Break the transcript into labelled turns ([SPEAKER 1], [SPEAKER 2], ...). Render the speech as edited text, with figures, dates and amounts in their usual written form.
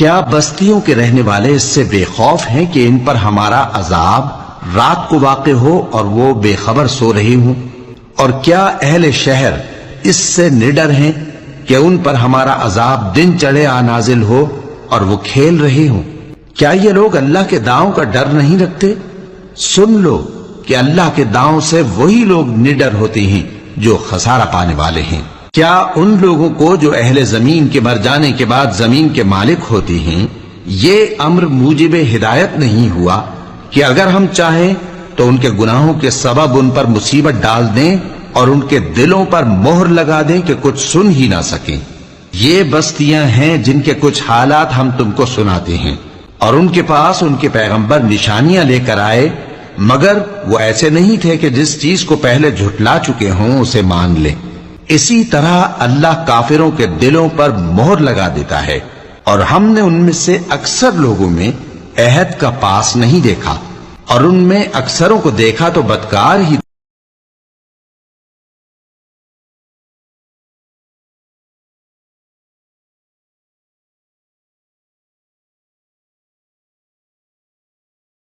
[SPEAKER 1] کیا بستیوں کے رہنے والے اس سے بے خوف ہیں کہ ان پر ہمارا عذاب رات کو واقع ہو اور وہ بے خبر سو رہی ہوں؟ اور کیا اہل شہر اس سے نڈر ہیں کہ ان پر ہمارا عذاب دن چڑھے آ نازل ہو اور وہ کھیل رہے ہوں؟ کیا یہ لوگ اللہ کے داؤں کا ڈر نہیں رکھتے؟ سن لو کہ اللہ کے داؤں سے وہی لوگ نڈر ہوتے ہیں جو خسارہ پانے والے ہیں۔ کیا ان لوگوں کو جو اہل زمین کے مر جانے کے بعد زمین کے مالک ہوتے ہیں یہ امر موجب ہدایت نہیں ہوا کہ اگر ہم چاہیں تو ان کے گناہوں کے سبب ان پر مصیبت ڈال دیں اور ان کے دلوں پر مہر لگا دیں کہ کچھ سن ہی نہ سکیں؟ یہ بستیاں ہیں جن کے کچھ حالات ہم تم کو سناتے ہیں، اور ان کے پاس ان کے پیغمبر نشانیاں لے کر آئے، مگر وہ ایسے نہیں تھے کہ جس چیز کو پہلے جھٹلا چکے ہوں اسے مان لیں۔ اسی طرح اللہ کافروں کے دلوں پر مہر لگا دیتا ہے، اور ہم نے ان میں سے اکثر لوگوں میں عہد کا پاس نہیں دیکھا، اور ان میں اکثروں کو دیکھا تو بدکار ہی